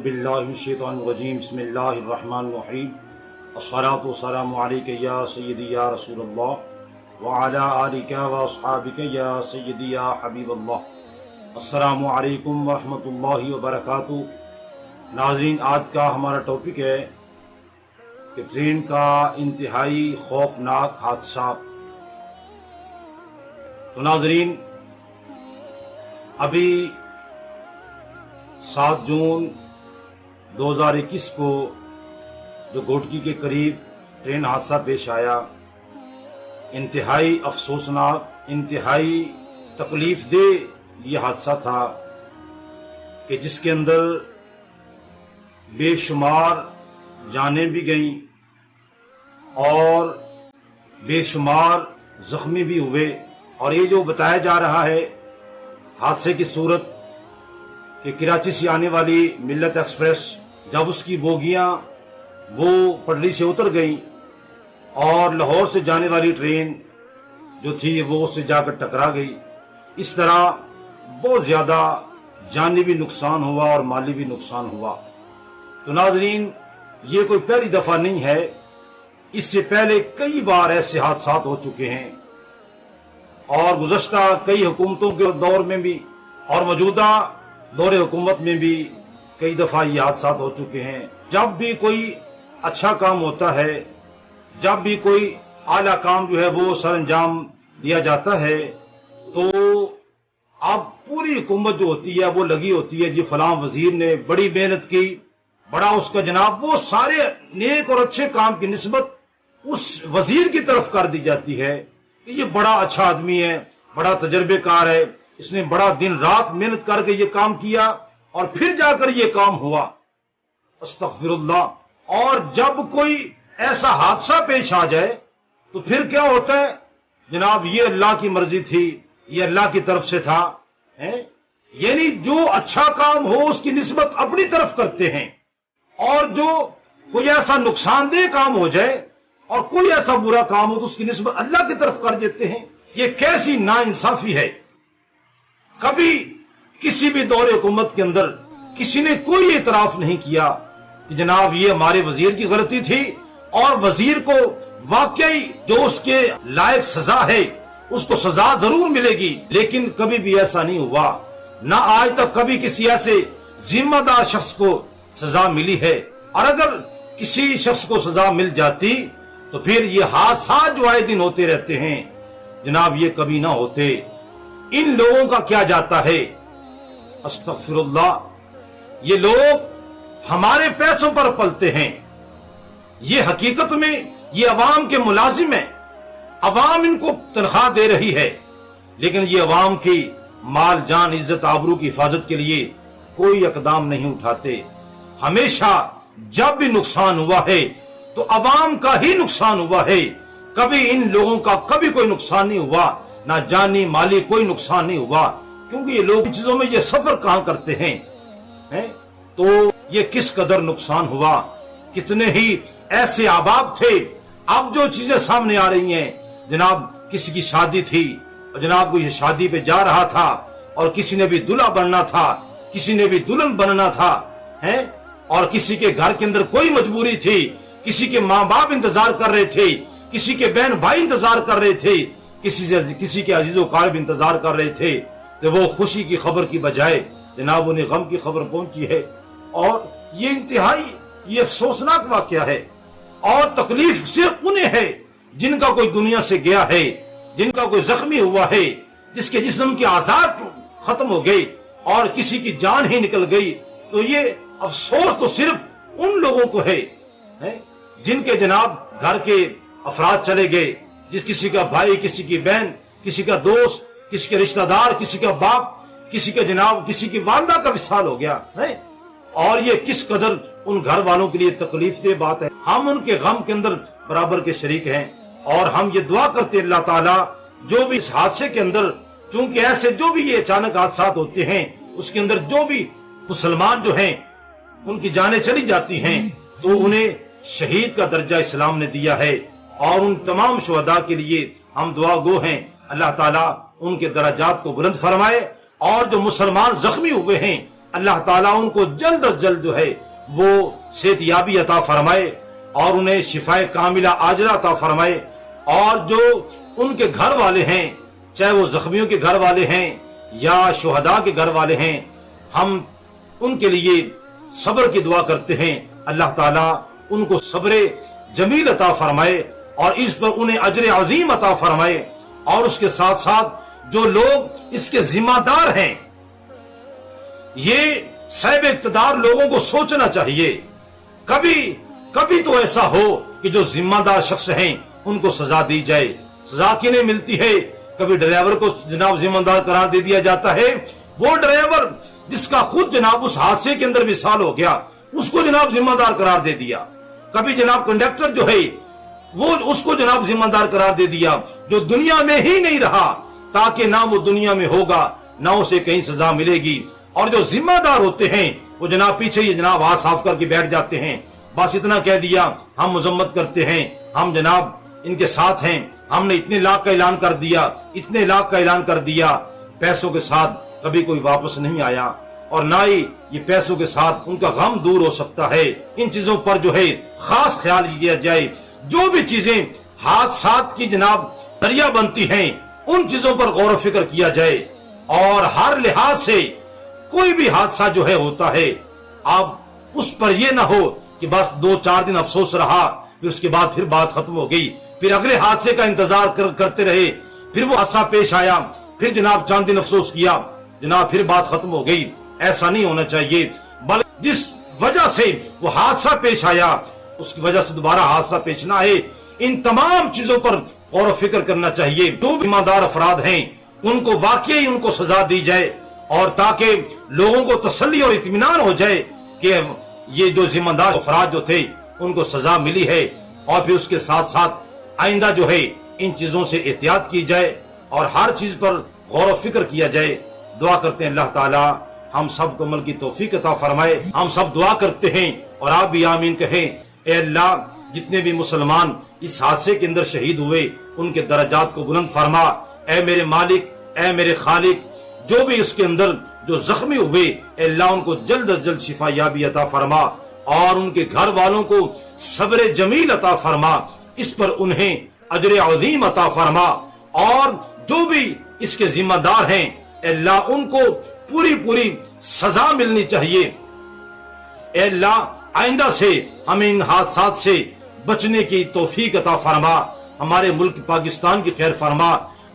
باللہ من الشیطان الرجیم بسم اللہ الرحمن الرحیم الصلاۃ والسلام علیک یا سیدی یا رسول اللہ وعلی آلک واصحابک یا سیدی یا حبیب اللہ۔ السلام علیکم ورحمۃ اللہ وبرکاتہ۔ ناظرین، آج کا ہمارا ٹاپک ہے کہ ٹرین کا انتہائی خوفناک حادثہ۔ تو ناظرین، ابھی 7 جون 2021 کو جو گھوٹکی کے قریب ٹرین حادثہ پیش آیا، انتہائی افسوسناک، انتہائی تکلیف دہ یہ حادثہ تھا کہ جس کے اندر بے شمار جانیں بھی گئیں اور بے شمار زخمی بھی ہوئے۔ اور یہ جو بتایا جا رہا ہے حادثے کی صورت کہ کراچی سے آنے والی ملت ایکسپریس جب اس کی بوگیاں وہ پٹری سے اتر گئیں اور لاہور سے جانے والی ٹرین جو تھی وہ اس سے جا کر ٹکرا گئی، اس طرح بہت زیادہ جانی بھی نقصان ہوا اور مالی بھی نقصان ہوا۔ تو ناظرین، یہ کوئی پہلی دفعہ نہیں ہے، اس سے پہلے کئی بار ایسے حادثات ہو چکے ہیں اور گزشتہ کئی حکومتوں کے دور میں بھی اور موجودہ دور حکومت میں بھی کئی دفعہ یہ حادثات ہو چکے ہیں۔ جب بھی کوئی اچھا کام ہوتا ہے، جب بھی کوئی اعلیٰ کام جو ہے وہ سر انجام دیا جاتا ہے، تو اب پوری حکومت جو ہوتی ہے وہ لگی ہوتی ہے، جی فلاں وزیر نے بڑی محنت کی، بڑا اس کا جناب، وہ سارے نیک اور اچھے کام کی نسبت اس وزیر کی طرف کر دی جاتی ہے کہ یہ بڑا اچھا آدمی ہے، بڑا تجربے کار ہے، اس نے بڑا دن رات محنت کر کے یہ کام کیا اور پھر جا کر یہ کام ہوا۔ استغفر اللہ۔ اور جب کوئی ایسا حادثہ پیش آ جائے تو پھر کیا ہوتا ہے؟ جناب یہ اللہ کی مرضی تھی، یہ اللہ کی طرف سے تھا۔ یعنی جو اچھا کام ہو اس کی نسبت اپنی طرف کرتے ہیں، اور جو کوئی ایسا نقصان دہ کام ہو جائے اور کوئی ایسا برا کام ہو تو اس کی نسبت اللہ کی طرف کر دیتے ہیں۔ یہ کیسی ناانصافی ہے! کبھی کسی بھی دور حکومت کے اندر کسی نے کوئی اعتراف نہیں کیا کہ جناب یہ ہمارے وزیر کی غلطی تھی اور وزیر کو واقعی جو اس کے لائق سزا ہے اس کو سزا ضرور ملے گی، لیکن کبھی بھی ایسا نہیں ہوا۔ نہ آج تک کبھی کسی ایسے ذمہ دار شخص کو سزا ملی ہے، اور اگر کسی شخص کو سزا مل جاتی تو پھر یہ حادثات جو آئے دن ہوتے رہتے ہیں جناب یہ کبھی نہ ہوتے۔ ان لوگوں کا کیا جاتا ہے؟ استغفر اللہ۔ یہ لوگ ہمارے پیسوں پر پلتے ہیں، یہ حقیقت میں یہ عوام کے ملازم ہیں، عوام ان کو تنخواہ دے رہی ہے، لیکن یہ عوام کی مال جان عزت آبرو کی حفاظت کے لیے کوئی اقدام نہیں اٹھاتے۔ ہمیشہ جب بھی نقصان ہوا ہے تو عوام کا ہی نقصان ہوا ہے، کبھی ان لوگوں کا کبھی کوئی نقصان نہیں ہوا، نہ جانی مالی کوئی نقصان نہیں ہوا، کیونکہ یہ لوگ ان چیزوں میں یہ سفر کہاں کرتے ہیں۔ تو یہ کس قدر نقصان ہوا، کتنے ہی ایسے احباب تھے۔ اب جو چیزیں سامنے آ رہی ہیں، جناب کسی کی شادی تھی اور جناب کو یہ شادی پہ جا رہا تھا اور کسی نے بھی دلہا بننا تھا، کسی نے بھی دلہن بننا تھا، اور کسی کے گھر کے اندر کوئی مجبوری تھی، کسی کے ماں باپ انتظار کر رہے تھے، کسی کے بہن بھائی انتظار کر رہے تھے، کسی کے عزیز و اقارب انتظار کر رہے تھے، تو وہ خوشی کی خبر کی بجائے جناب انہیں غم کی خبر پہنچی ہے۔ اور یہ انتہائی یہ افسوسناک واقعہ ہے، اور تکلیف صرف انہیں ہے جن کا کوئی دنیا سے گیا ہے، جن کا کوئی زخمی ہوا ہے، جس کے جسم کے اعضاء ختم ہو گئے اور کسی کی جان ہی نکل گئی۔ تو یہ افسوس تو صرف ان لوگوں کو ہے جن کے جناب گھر کے افراد چلے گئے، کسی کا بھائی، کسی کی بہن، کسی کا دوست، کسی کے رشتہ دار، کسی کا باپ، کسی کے جناب کسی کی والدہ کا وصال ہو گیا ہے۔ اور یہ کس قدر ان گھر والوں کے لیے تکلیف دہ بات ہے۔ ہم ان کے غم کے اندر برابر کے شریک ہیں، اور ہم یہ دعا کرتے اللہ تعالیٰ جو بھی اس حادثے کے اندر، چونکہ ایسے جو بھی یہ اچانک حادثات ہوتے ہیں اس کے اندر جو بھی مسلمان جو ہیں ان کی جانیں چلی جاتی ہیں تو انہیں شہید کا درجہ اسلام نے دیا ہے، اور ان تمام شہداء کے لیے ہم دعا گو ہیں اللہ تعالیٰ ان کے درجات کو بلند فرمائے، اور جو مسلمان زخمی ہوئے ہیں اللہ تعالیٰ ان کو جلد از جلد جو ہے وہ صحت یابی عطا فرمائے اور انہیں شفائے کاملہ عاجلہ عطا فرمائے، اور جو ان کے گھر والے ہیں، چاہے وہ زخمیوں کے گھر والے ہیں یا شہداء کے گھر والے ہیں، ہم ان کے لیے صبر کی دعا کرتے ہیں۔ اللہ تعالیٰ ان کو صبر جمیل عطا فرمائے اور اس پر انہیں اجر عظیم عطا فرمائے، اور اس کے ساتھ ساتھ جو لوگ اس کے ذمہ دار ہیں، یہ صاحب اقتدار لوگوں کو سوچنا چاہیے، کبھی تو ایسا ہو کہ جو ذمہ دار شخص ہیں ان کو سزا دی جائے۔ سزا کیوں ملتی ہے؟ کبھی ڈرائیور کو جناب ذمہ دار قرار دے دیا جاتا ہے، وہ ڈرائیور جس کا خود جناب اس حادثے کے اندر وصال ہو گیا، اس کو جناب ذمہ دار قرار دے دیا۔ کبھی جناب کنڈکٹر جو ہے وہ اس کو جناب ذمہ دار قرار دے دیا، جو دنیا میں ہی نہیں رہا، تاکہ نہ وہ دنیا میں ہوگا نہ اسے کہیں سزا ملے گی۔ اور جو ذمہ دار ہوتے ہیں وہ جناب پیچھے یہ جناب ہاتھ صاف کر کے بیٹھ جاتے ہیں، بس اتنا کہہ دیا ہم مذمت کرتے ہیں، ہم جناب ان کے ساتھ ہیں، ہم نے اتنے لاکھ کا اعلان کر دیا، اتنے لاکھ کا اعلان کر دیا، پیسوں کے ساتھ کبھی کوئی واپس نہیں آیا، اور نہ ہی یہ پیسوں کے ساتھ ان کا غم دور ہو سکتا ہے۔ ان چیزوں پر جو ہے خاص خیال کیا جائے، جو بھی چیزیں حادثات کی جناب ذریعہ بنتی ہیں ان چیزوں پر غور و فکر کیا جائے، اور ہر لحاظ سے کوئی بھی حادثہ جو ہے ہوتا ہے، اب اس پر یہ نہ ہو کہ بس 2-4 دن افسوس رہا، پھر اس کے بعد پھر بات ختم ہو گئی، پھر اگلے حادثے کا انتظار کرتے رہے، پھر وہ حادثہ پیش آیا، پھر جناب چند دن افسوس کیا، جناب پھر بات ختم ہو گئی۔ ایسا نہیں ہونا چاہیے، بلکہ جس وجہ سے وہ حادثہ پیش آیا اس کی وجہ سے دوبارہ حادثہ پیش نہ آئے، ان تمام چیزوں پر غور و فکر کرنا چاہیے۔ جو ذمہ دار افراد ہیں ان کو واقعی ان کو سزا دی جائے، اور تاکہ لوگوں کو تسلی اور اطمینان ہو جائے کہ یہ جو ذمہ دار افراد جو تھے ان کو سزا ملی ہے، اور پھر اس کے ساتھ ساتھ آئندہ جو ہے ان چیزوں سے احتیاط کی جائے اور ہر چیز پر غور و فکر کیا جائے۔ دعا کرتے ہیں اللہ تعالی ہم سب کو عمل کی توفیق عطا فرمائے۔ ہم سب دعا کرتے ہیں اور آپ بھی آمین کہیں۔ اے اللہ، جتنے بھی مسلمان اس حادثے کے اندر شہید ہوئے ان کے درجات کو بلند فرما۔ اے میرے مالک، اے میرے خالق، جو بھی اس کے اندر جو زخمی ہوئے، اے اللہ ان کو جلد از جلد شفا یابی عطا فرما، اور ان کے گھر والوں کو صبر جمیل عطا فرما، اس پر انہیں اجر عظیم عطا فرما، اور جو بھی اس کے ذمہ دار ہیں اے اللہ ان کو پوری سزا ملنی چاہیے۔ اے اللہ آئندہ سے ہمیں ان حادثات سے بچنے کی توفیق عطا فرما، ہمارے ملک پاکستان کی خیر فرما،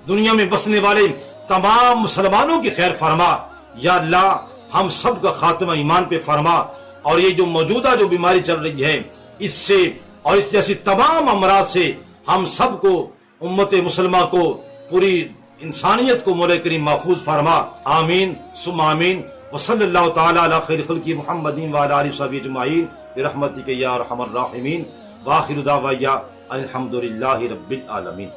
دنیا میں بسنے والے تمام مسلمانوں کی خیر فرما۔ یا اللہ ہم سب کا خاتمہ ایمان پہ فرما، اور یہ جو موجودہ جو بیماری چل رہی ہے اس سے اور اس جیسی تمام امراض سے ہم سب کو، امت مسلمہ کو، پوری انسانیت کو مولا کریم محفوظ فرما۔ آمین ثم آمین۔ وصلی اللہ تعالی علی خیر خلق محمد وعلی آلہ وصحبہ اجمعین برحمتک یا ارحم الراحمین۔ وآخر دعوانا الحمد للہ رب العالمین۔